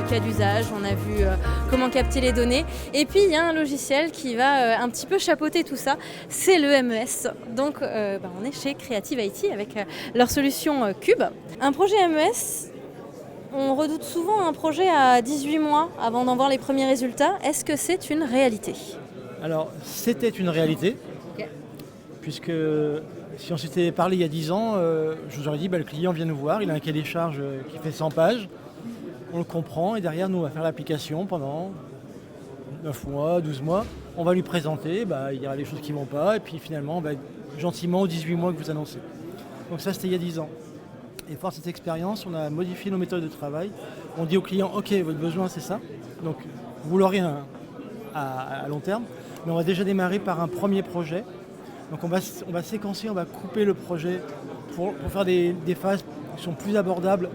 cas d'usage, on a vu comment capter les données. Et puis il y a un logiciel qui va un petit peu chapeauter tout ça, c'est le MES. Donc on est chez Creative IT avec leur solution Cube. Un projet MES, on redoute souvent un projet à 18 mois avant d'en voir les premiers résultats. Est-ce que c'est une réalité ? Alors, c'était une réalité, puisque si on s'était parlé il y a 10 ans, je vous aurais dit, le client vient nous voir, il a un cahier des charges qui fait 100 pages, on le comprend, et derrière, nous, on va faire l'application pendant 9 mois, 12 mois, on va lui présenter, il y aura des choses qui ne vont pas, et puis finalement, gentiment, aux 18 mois que vous annoncez. Donc ça, c'était il y a 10 ans. Et fort de cette expérience, on a modifié nos méthodes de travail. On dit au client, ok, votre besoin, c'est ça, donc vous l'aurez à long terme, mais on va déjà démarrer par un premier projet. Donc on va séquencer, on va couper le projet pour faire des phases qui sont plus abordables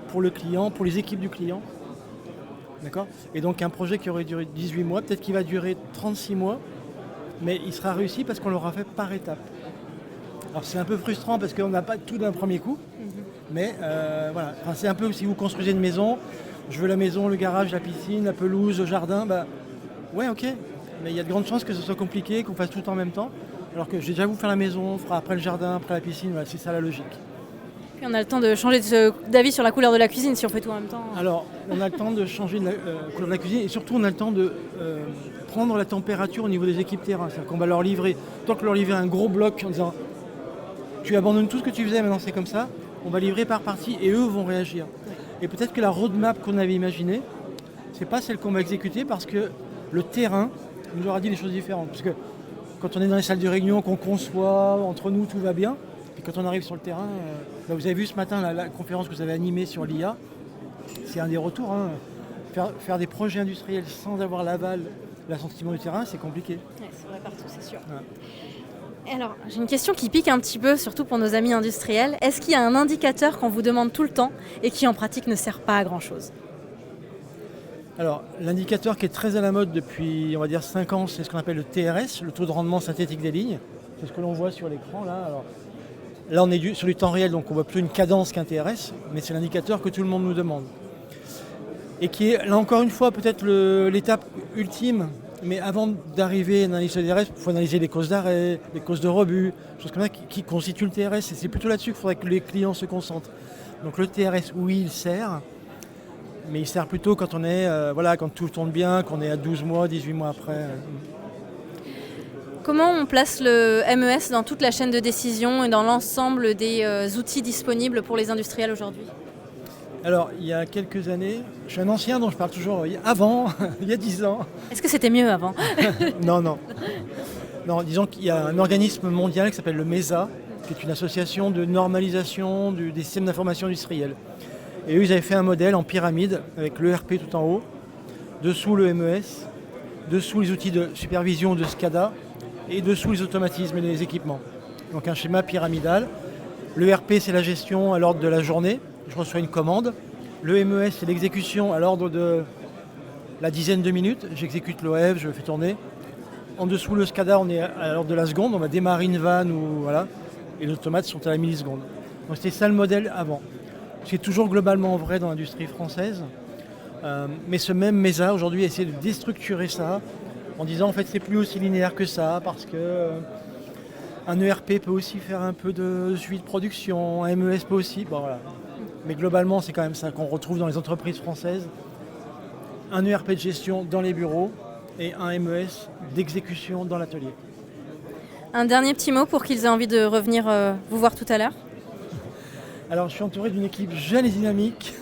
pour le client, pour les équipes du client. D'accord ? Et donc un projet qui aurait duré 18 mois, peut-être qu'il va durer 36 mois, mais il sera réussi parce qu'on l'aura fait par étapes. Alors c'est un peu frustrant parce qu'on n'a pas tout d'un premier coup, mais voilà. Enfin, c'est un peu si vous construisez une maison, je veux la maison, le garage, la piscine, la pelouse, le jardin, ouais, ok, mais il y a de grandes chances que ce soit compliqué, qu'on fasse tout en même temps. Alors que je vais déjà vous faire la maison, on fera après le jardin, après la piscine, voilà, c'est ça la logique. Puis on a le temps de changer d'avis sur la couleur de la cuisine si on fait tout en même temps. Alors, on a le temps de changer la couleur de la cuisine et surtout on a le temps de prendre la température au niveau des équipes terrain. C'est-à-dire qu'on va leur livrer, tant que leur livrer un gros bloc en disant tu abandonnes tout ce que tu faisais, maintenant c'est comme ça, on va livrer par partie et eux vont réagir. Et peut-être que la roadmap qu'on avait imaginée, c'est pas celle qu'on va exécuter parce que le terrain nous aura dit des choses différentes. Parce que quand on est dans les salles de réunion, qu'on conçoit, entre nous, tout va bien. Puis quand on arrive sur le terrain, vous avez vu ce matin la conférence que vous avez animée sur l'IA, c'est un des retours. Faire des projets industriels sans avoir l'aval, l'assentiment du terrain, c'est compliqué. Ouais, c'est vrai partout, c'est sûr. Ouais. Alors, j'ai une question qui pique un petit peu, surtout pour nos amis industriels. Est-ce qu'il y a un indicateur qu'on vous demande tout le temps et qui en pratique ne sert pas à grand-chose ? Alors, l'indicateur qui est très à la mode depuis, on va dire, 5 ans, c'est ce qu'on appelle le TRS, le taux de rendement synthétique des lignes. C'est ce que l'on voit sur l'écran là. Alors, là, on est sur du temps réel, donc on ne voit plus une cadence qu'un TRS, mais c'est l'indicateur que tout le monde nous demande. Et qui est, là encore une fois, peut-être l'étape ultime, mais avant d'arriver à analyser le TRS, il faut analyser les causes d'arrêt, les causes de rebut, choses comme ça qui constituent le TRS, et c'est plutôt là-dessus qu'il faudrait que les clients se concentrent. Donc le TRS, oui, il sert, mais il sert plutôt quand on est, quand tout tourne bien, qu'on est à 12 mois, 18 mois après. Comment on place le MES dans toute la chaîne de décision et dans l'ensemble des outils disponibles pour les industriels aujourd'hui ? Alors, il y a quelques années, je suis un ancien donc je parle toujours avant, il y a 10 ans. Est-ce que c'était mieux avant ? Non, disons qu'il y a un organisme mondial qui s'appelle le MESA, qui est une association de normalisation des systèmes d'information industriels. Et eux, ils avaient fait un modèle en pyramide avec l'ERP tout en haut, dessous le MES, dessous les outils de supervision de SCADA et dessous les automatismes et les équipements. Donc un schéma pyramidal. L'ERP, c'est la gestion à l'ordre de la journée. Je reçois une commande. Le MES, c'est l'exécution à l'ordre de la dizaine de minutes. J'exécute l'OF, je le fais tourner. En dessous, le SCADA, on est à l'ordre de la seconde. On va démarrer une vanne et les automates sont à la milliseconde. Donc c'était ça le modèle avant. C'est toujours globalement vrai dans l'industrie française. Mais ce même MESA, aujourd'hui, essaie de déstructurer ça en disant en fait c'est plus aussi linéaire que ça parce que un ERP peut aussi faire un peu de suivi de production, un MES peut aussi. Bon, voilà. Mais globalement, c'est quand même ça qu'on retrouve dans les entreprises françaises. Un ERP de gestion dans les bureaux et un MES d'exécution dans l'atelier. Un dernier petit mot pour qu'ils aient envie de revenir vous voir tout à l'heure. Alors, je suis entouré d'une équipe jeune et dynamique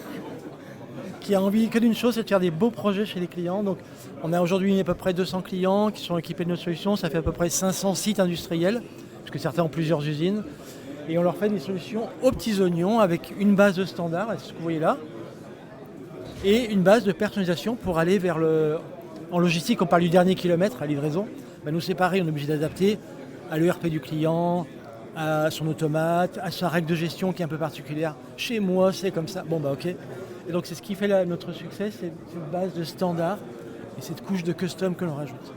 qui a envie que d'une chose, c'est de faire des beaux projets chez les clients. Donc, on a aujourd'hui à peu près 200 clients qui sont équipés de notre solution. Ça fait à peu près 500 sites industriels, parce que certains ont plusieurs usines. Et on leur fait des solutions aux petits oignons avec une base de standard, c'est ce que vous voyez là, et une base de personnalisation pour aller vers En logistique, on parle du dernier kilomètre à livraison. Nous, c'est pareil, on est obligé d'adapter à l'ERP du client, à son automate, à sa règle de gestion qui est un peu particulière. Chez moi, c'est comme ça. Ok. Et donc, c'est ce qui fait notre succès, c'est cette base de standard et cette couche de custom que l'on rajoute.